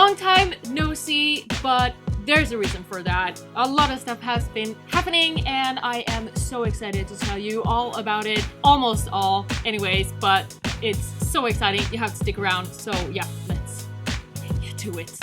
Long time no see, but there's a reason for that. A lot of stuff has been happening and I am so excited to tell you all about it. Almost all anyways, but it's so exciting. You have to stick around. So yeah, let's get to it.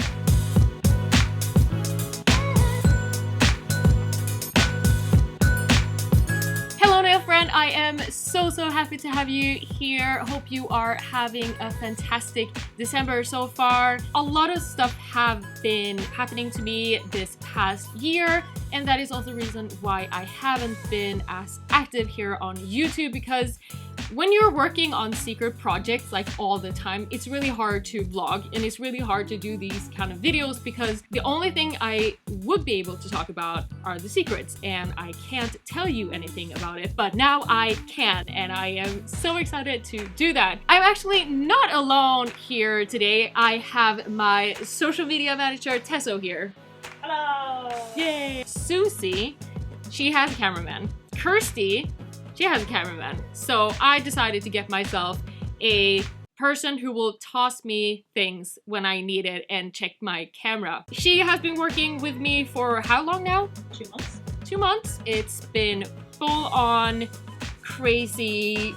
Hello nail friend, I am so happy to have you here. Hope you are having a fantastic December so far. A lot of stuff have been happening to me this past year, and that is also the reason why I haven't been as active here on YouTube, because when you're working on secret projects like all the time, it's really hard to vlog and it's really hard to do these kind of videos because the only thing I would be able to talk about are the secrets and I can't tell you anything about it, but now I can and I am so excited to do that. I'm actually not alone here today. I have my social media manager Tesso here. Hello! Yay! Susie, she has a cameraman. Kirsty, she has a cameraman. So I decided to get myself a person who will toss me things when I need it and check my camera. She has been working with me for how long now? 2 months. 2 months. It's been full on crazy.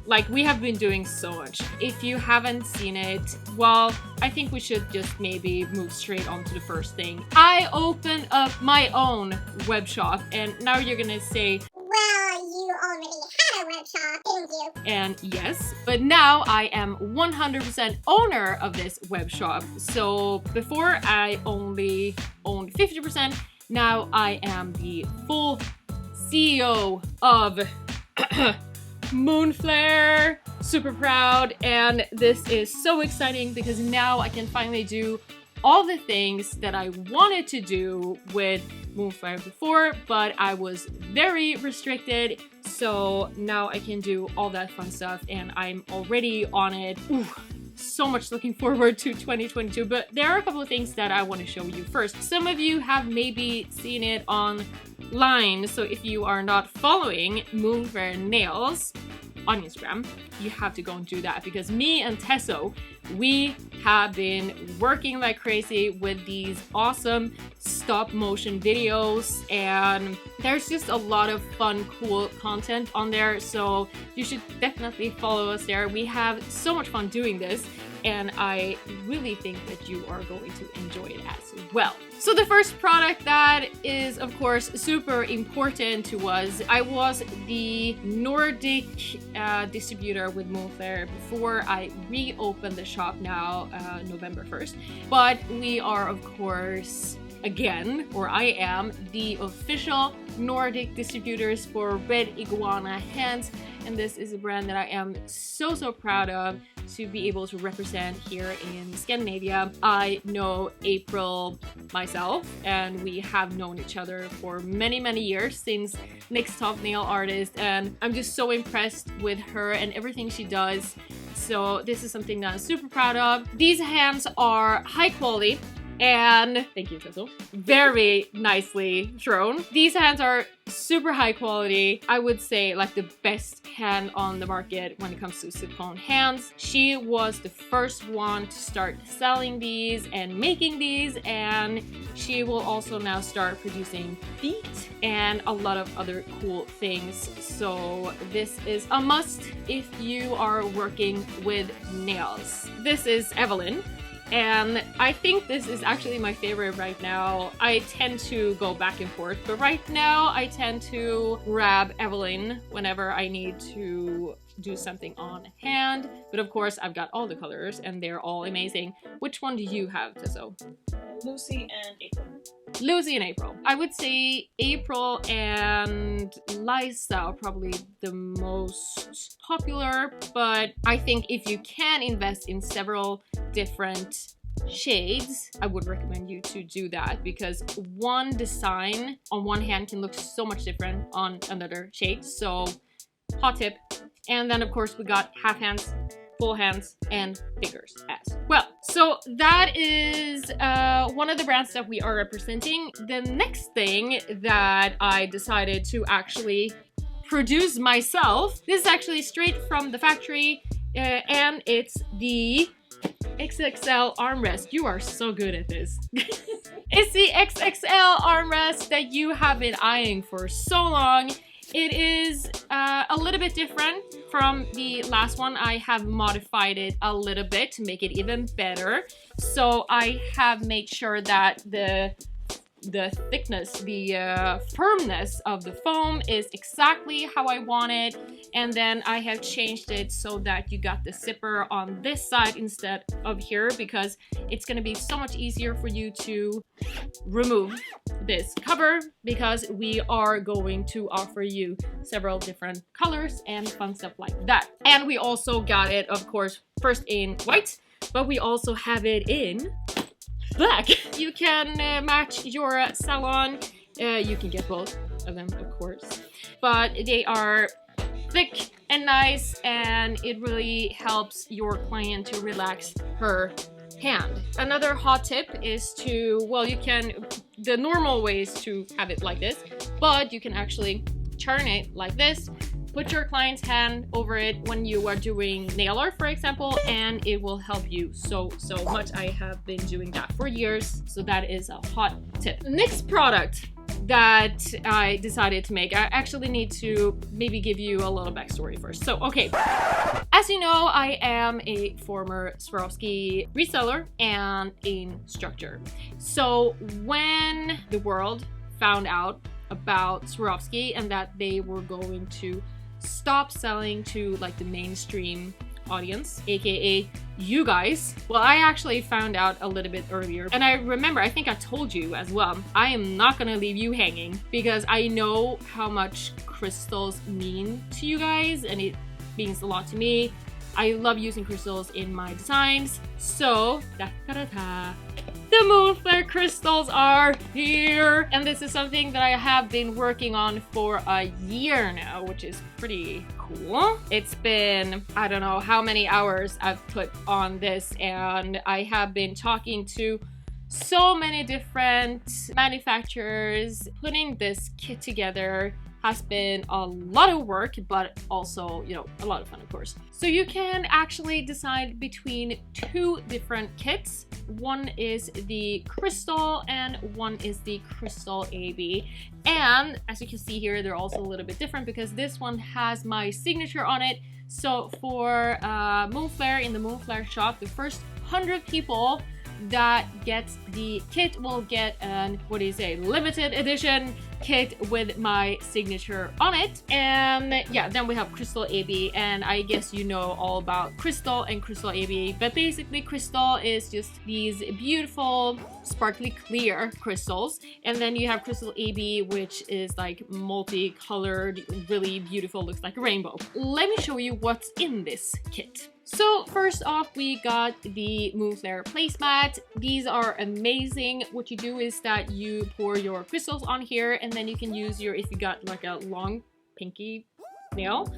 Like, we have been doing so much. If you haven't seen it, well, I think we should just maybe move straight on to the first thing. I opened up my own web shop and now you're gonna say, well, you already had a web shop, didn't you? and yes, but now I am 100% owner of this web shop. So before I only owned 50%, now I am the full CEO of Moonflare. Super proud, and this is so exciting because now I can finally do all the things that I wanted to do with Moonflare before, but I was very restricted. So now I can do all that fun stuff and I'm already on it. Ooh, so much looking forward to 2022, but there are a couple of things that I want to show you first. Some of you have maybe seen it online, so if you are not following Moonflare Nails on Instagram, you have to go and do that because me and Tesso, we have been working like crazy with these awesome stop motion videos and there's just a lot of fun, cool content on there, so you should definitely follow us there. We have so much fun doing this and I really think that you are going to enjoy it as well. So the first product that is of course super important to us, I was the Nordic distributor with Moonflare before I reopened the shop now November 1st, but we are of course again, or I am, the official Nordic distributors for Red Iguana hands, and this is a brand that I am so proud of to be able to represent here in Scandinavia. I know April myself and we have known each other for many years since Next Top Nail Artist, and I'm just so impressed with her and everything she does. So this is something that I'm super proud of. These hands are high quality and thank you, Tesso. Very nicely thrown. These hands are super high quality. I would say like the best hand on the market when it comes to silicone hands. She was the first one to start selling these and making these, and she will also now start producing feet and a lot of other cool things. So this is a must if you are working with nails. This is Evelyn. And I think this is actually my favorite right now. I tend to go back and forth, but right now I tend to grab Evelyn whenever I need to do something on hand. But of course, I've got all the colors and they're all amazing. Which one do you have, Tesso? Lucy and April. Lucy and April. I would say April and Liza are probably the most popular, but I think if you can invest in several different shades, I would recommend you to do that because one design on one hand can look so much different on another shade. So hot tip. And then of course we got half hands, full hands, and fingers as well. So that is one of the brands that we are representing. The next thing that I decided to actually produce myself, this is actually straight from the factory and it's the XXL armrest. You are so good at this. It's the XXL armrest that you have been eyeing for so long. It is a little bit different from the last one. I have modified it a little bit to make it even better. So I have made sure that the thickness, the firmness of the foam is exactly how I want it. And then I have changed it so that you got the zipper on this side instead of here, because it's gonna be so much easier for you to remove this cover, because we are going to offer you several different colors and fun stuff like that. And we also got it, of course, first in white, but we also have it in black. You can match your salon. You can get both of them, of course, but they are thick and nice, and it really helps your client to relax her hand. Another hot tip is to, well, you can, the normal way is to have it like this, but you can actually turn it like this. Put your client's hand over it when you are doing nail art, for example, and it will help you so much. I have been doing that for years, so that is a hot tip. The next product that I decided to make, I actually need to maybe give you a little backstory first. So, okay, as you know, I am a former Swarovski reseller and instructor. So when the world found out about Swarovski and that they were going to stop selling to like the mainstream audience, aka you guys, well, I actually found out a little bit earlier, and I remember, I think I told you as well, I am not gonna leave you hanging, because I know how much crystals mean to you guys, and it means a lot to me. I love using crystals in my designs, so the Moonflare crystals are here, and this is something that I have been working on for a year now, which is pretty cool. It's been, I don't know how many hours I've put on this, and I have been talking to so many different manufacturers. Putting this kit together has been a lot of work, but also, you know, a lot of fun, of course. So you can actually decide between two different kits. One is the crystal and one is the crystal AB. And as you can see here, they're also a little bit different because this one has my signature on it. So for Moonflare, in the Moonflare shop, the first 100 people that gets the kit will get an, what do you say, limited edition kit with my signature on it. And yeah, then we have crystal AB, and I guess you know all about crystal and crystal AB, but basically crystal is just these beautiful sparkly clear crystals, and then you have crystal AB, which is like multicolored, really beautiful, looks like a rainbow. Let me show you what's in this kit. So first off, we got the Moonflare placemat. These are amazing. What you do is that you pour your crystals on here, and then you can use your, if you got like a long pinky nail,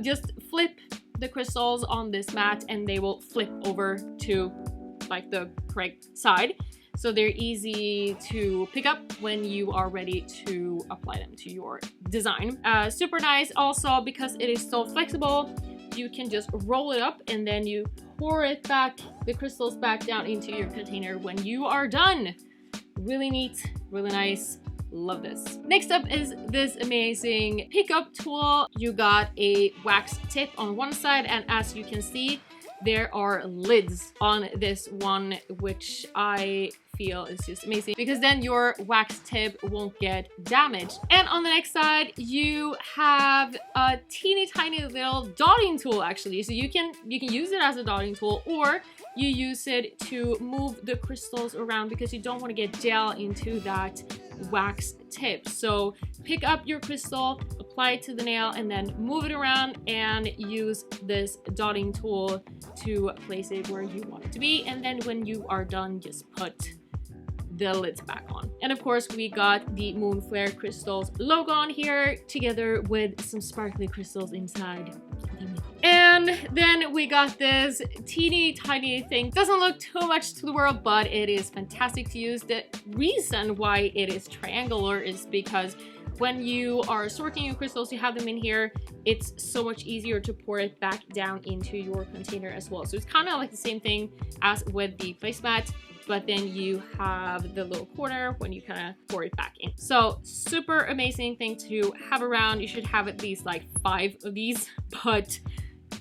just flip the crystals on this mat and they will flip over to like the correct side. So they're easy to pick up when you are ready to apply them to your design. Super nice also because it is so flexible. You can just roll it up and then you pour it back, the crystals back down into your container when you are done. Really neat, really nice. Love this. Next up is this amazing pickup tool. You got a wax tip on one side, and as you can see, there are lids on this one, which I feel is just amazing because then your wax tip won't get damaged. And on the next side, you have a teeny tiny little dotting tool actually. So you can use it as a dotting tool, or you use it to move the crystals around because you don't want to get gel into that wax tip. So pick up your crystal, apply it to the nail, and then move it around and use this dotting tool to place it where you want it to be. And then when you are done, just put the lids back on. And of course, we got the Moonflare crystals logo on here together with some sparkly crystals inside. And then we got this teeny tiny thing. Doesn't look too much to the world, but it is fantastic to use. The reason why it is triangular is because when you are sorting your crystals, you have them in here, it's so much easier to pour it back down into your container as well. So it's kind of like the same thing as with the placemat, but then you have the little corner when you kind of pour it back in. So super amazing thing to have around. You should have at least like 5 of these, but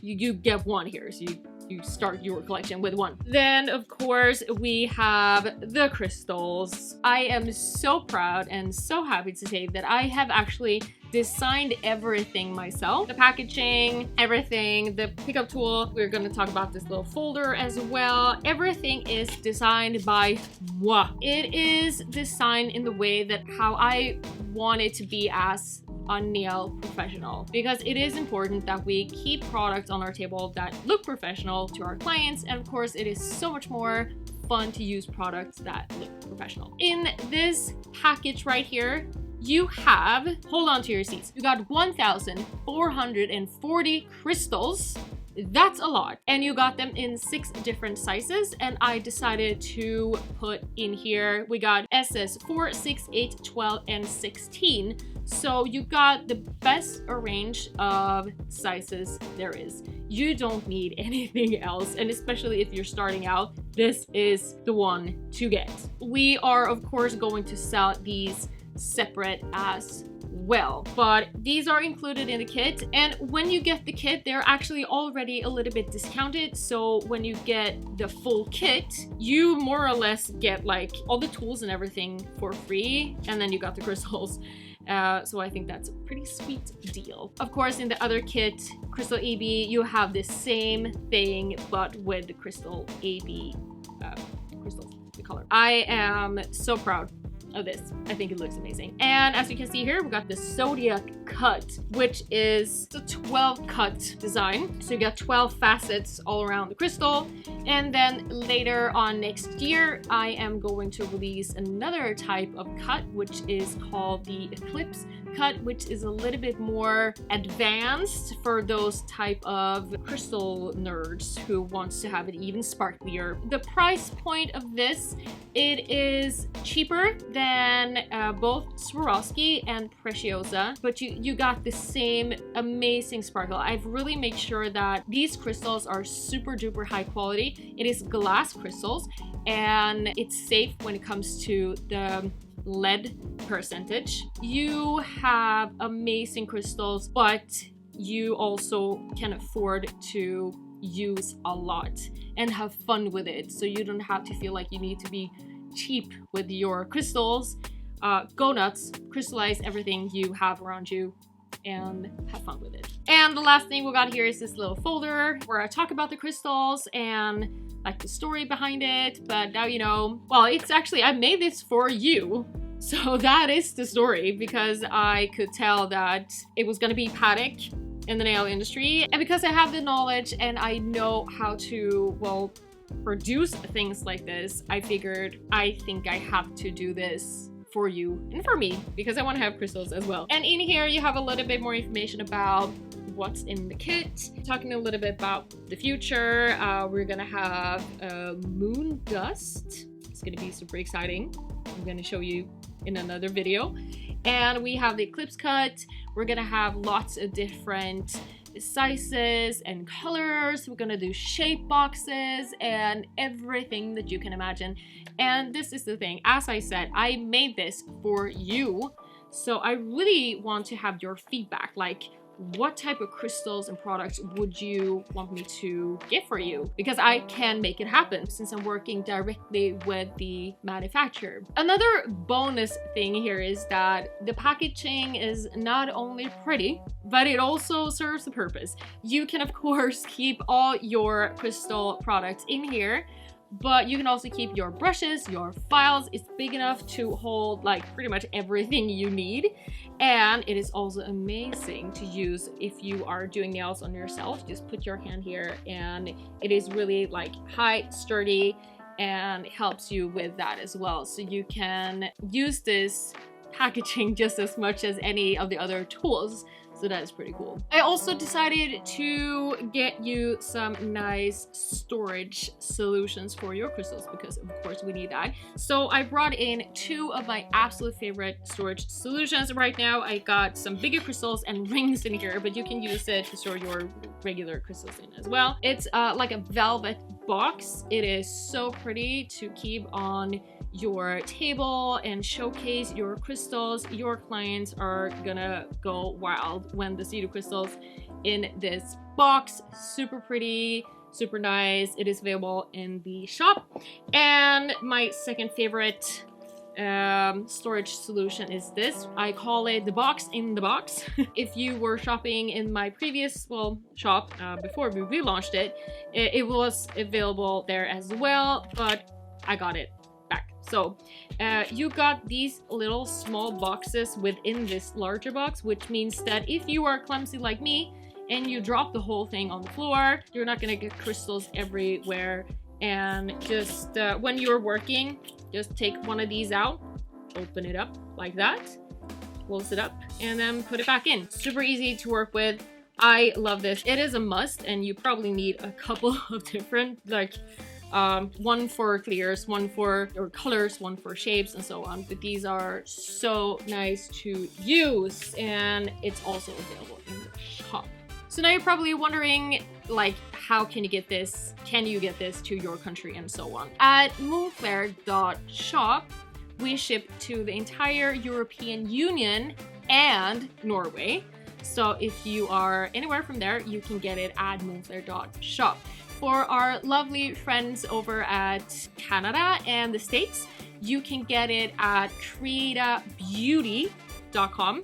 you get one here. So you start your collection with one. Then of course we have the crystals. I am so proud and so happy to say that I have actually designed everything myself. The packaging, everything, the pickup tool. We're gonna talk about this little folder as well. Everything is designed by moi. It is designed in the way that how I want it to be as a nail professional, because it is important that we keep products on our table that look professional to our clients, and of course it is so much more fun to use products that look professional. In this package right here, you have, hold on to your seats, you got 1,440 crystals. That's a lot. And you got them in 6 different sizes, and I decided to put in here, we got SS 4, 6, 8, 12, and 16. So you got the best range of sizes there is. You don't need anything else, and especially if you're starting out, this is the one to get. We are of course going to sell these separate as well, but these are included in the kit, and when you get the kit they're actually already a little bit discounted. So when you get the full kit, you more or less get like all the tools and everything for free, and then you got the crystals. So I think that's a pretty sweet deal. Of course, in the other kit, Crystal AB, you have the same thing but with the Crystal AB crystals, the color. I am so proud of this. I think it looks amazing. And as you can see here, we got the Zodiac cut, which is the 12 cut design. So you got 12 facets all around the crystal. And then later on next year, I am going to release another type of cut, which is called the Eclipse cut, which is a little bit more advanced for those type of crystal nerds who wants to have it even sparklier. The price point of this, it is cheaper than both Swarovski and Preciosa, but you got the same amazing sparkle. I've really made sure that these crystals are super duper high quality. It is glass crystals, and it's safe when it comes to the lead percentage. You have amazing crystals, but you also can afford to use a lot and have fun with it, so you don't have to feel like you need to be cheap with your crystals. Go nuts, crystallize everything you have around you and have fun with it. And the last thing we got here is this little folder where I talk about the crystals and like the story behind it. But now you know, well, it's actually, I made this for you. So that is the story, because I could tell that it was gonna be panic in the nail industry. And because I have the knowledge and I know how to, well, produce things like this, I figured I think I have to do this for you and for me, because I want to have crystals as well. And in here you have a little bit more information about what's in the kit, talking a little bit about the future. We're gonna have moon dust. It's gonna be super exciting. I'm gonna show you in another video. And we have the Eclipse cut. We're gonna have lots of different sizes and colors. We're gonna do shape boxes and everything that you can imagine. And this is the thing, as I said, I made this for you, so I really want to have your feedback. Like, what type of crystals and products would you want me to get for you? Because I can make it happen since I'm working directly with the manufacturer. Another bonus thing here is that the packaging is not only pretty, but it also serves a purpose. You can of course keep all your crystal products in here, but you can also keep your brushes, your files. It's big enough to hold like pretty much everything you need. And it is also amazing to use if you are doing nails on yourself. Just put your hand here and it is really like high, sturdy, and helps you with that as well. So you can use this packaging just as much as any of the other tools. So that is pretty cool. I also decided to get you some nice storage solutions for your crystals because of course we need that. So I brought in 2 of my absolute favorite storage solutions. Right now I got some bigger crystals and rings in here, but you can use it to store your regular crystals in as well. It's like a velvet box. It is so pretty to keep on your table and showcase your crystals. Your clients are gonna go wild when they see the crystals in this box. Super pretty, super nice. It is available in the shop. And my second favorite storage solution is this. I call it the box in the box. If you were shopping in my previous shop before we relaunched it, it was available there as well, but I got it back. So you got these little small boxes within this larger box, which means that if you are clumsy like me and you drop the whole thing on the floor, you're not gonna get crystals everywhere. And just when you're working, just take one of these out, open it up like that, close it up, and then put it back in. Super easy to work with. I love this. It is a must, and you probably need a couple of different, like one for clears, one for your colors, one for shapes, and so on. But these are so nice to use, and it's also available in the shop. So now you're probably wondering, like, how can you get this? Can you get this to your country and so on? At moonflare.shop, we ship to the entire European Union and Norway. So if you are anywhere from there, you can get it at moonflare.shop. For our lovely friends over at Canada and the States, you can get it at creatabeauty.com,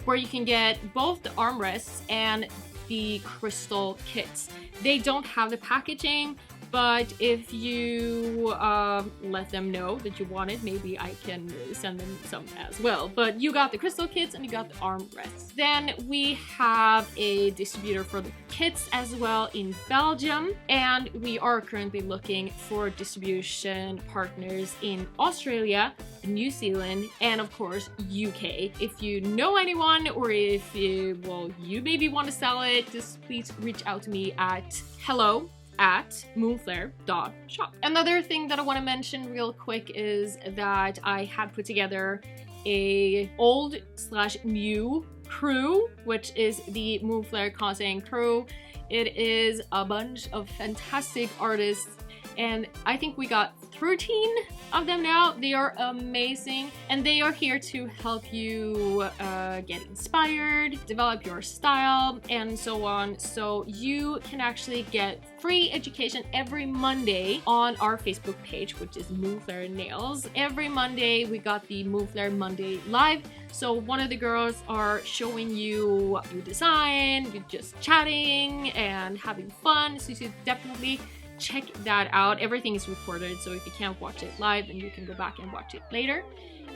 where you can get both the armrests and the crystal kits. They don't have the packaging, but if you let them know that you want it, maybe I can send them some as well. But you got the crystal kits and you got the armrests. Then we have a distributor for the kits as well in Belgium, and we are currently looking for distribution partners in Australia, New Zealand, and of course UK. If you know anyone, or if you maybe want to sell it, just please reach out to me at hello@moonflare.shop. Another thing that I want to mention real quick is that I had put together a old/new crew, which is the Moonflare content crew. It is a bunch of fantastic artists, and I think we got 13 of them now. They are amazing, and they are here to help you get inspired, develop your style, and so on. So you can actually get free education every Monday on our Facebook page, which is Moonflare Nails. Every Monday we got the Moonflare Monday Live. So one of the girls are showing you your design, you're just chatting and having fun. So you should definitely check that out. Everything is recorded, so if you can't watch it live, then you can go back and watch it later.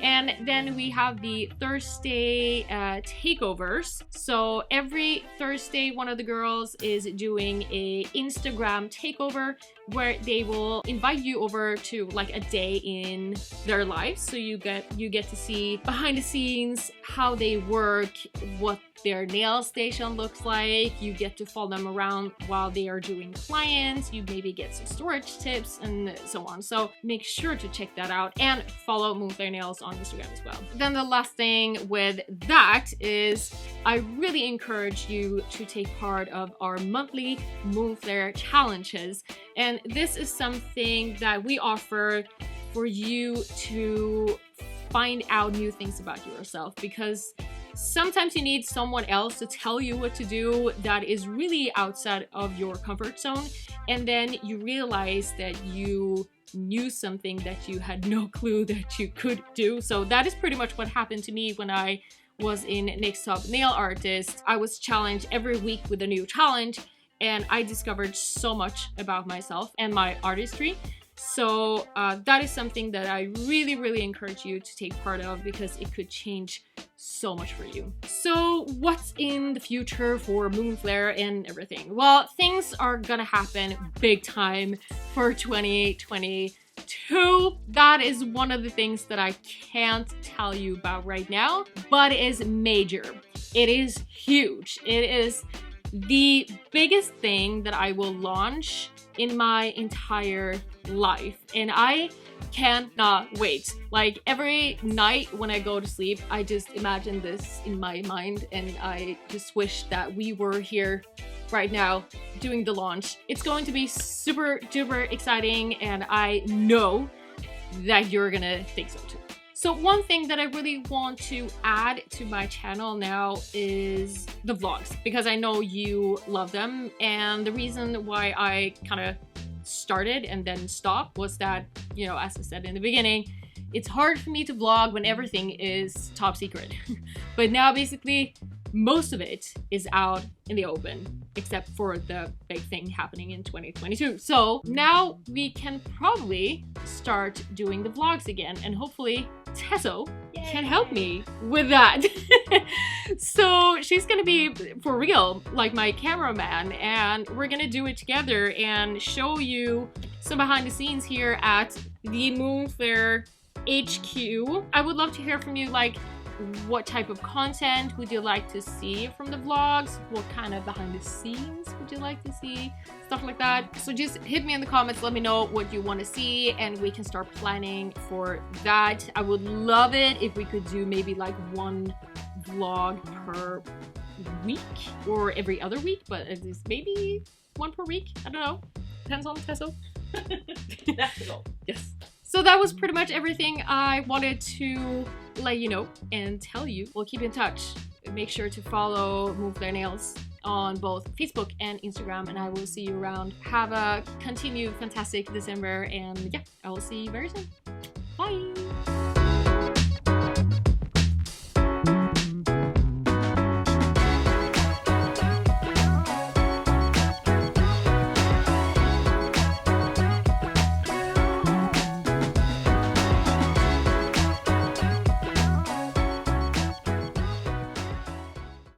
And then we have the Thursday takeovers. So every Thursday, one of the girls is doing a Instagram takeover where they will invite you over to like a day in their lives. So you get to see behind the scenes, how they work, what their nail station looks like. You get to follow them around while they are doing clients. You maybe get some storage tips and so on. So make sure to check that out and follow Moonflare Nails on Instagram as well. Then the last thing with that is I really encourage you to take part of our monthly Moonflare challenges. And this is something that we offer for you to find out new things about yourself, because sometimes you need someone else to tell you what to do that is really outside of your comfort zone, and then you realize that you knew something that you had no clue that you could do. So that is pretty much what happened to me when I was in Next Top Nail Artist. I was challenged every week with a new challenge, and I discovered so much about myself and my artistry. So that is something that I really encourage you to take part of, because it could change so much for you. So what's in the future for Moonflare and everything? Well, things are gonna happen big time for 2022. That is one of the things that I can't tell you about right now, but it is major. It is huge. It is the biggest thing that I will launch in my entire life, and I cannot wait. Like every night when I go to sleep, I just imagine this in my mind, and I just wish that we were here right now doing the launch. It's going to be super duper exciting, and I know that you're gonna think so too. So one thing that I really want to add to my channel now is the vlogs, because I know you love them, and the reason why I kind of started and then stopped was that, you know, as I said in the beginning, it's hard for me to vlog when everything is top secret. But now basically most of it is out in the open, except for the big thing happening in 2022. So now we can probably start doing the vlogs again, and hopefully Tesso can help me with that. So she's gonna be, for real, like my cameraman, and we're gonna do it together and show you some behind the scenes here at the Moonflare HQ. I would love to hear from you, like, what type of content would you like to see from the vlogs? What kind of behind the scenes would you like to see? Stuff like that. So just hit me in the comments, let me know what you want to see, and we can start planning for that. I would love it if we could do maybe like one vlog per week or every other week, but at least maybe one per week. I don't know. Depends on Tesso. That's the goal. Yes. So that was pretty much everything I wanted to let you know and tell you. We'll keep in touch. Make sure to follow Moonflare Nails on both Facebook and Instagram, and I will see you around. Have a continued fantastic December, and yeah, I will see you very soon.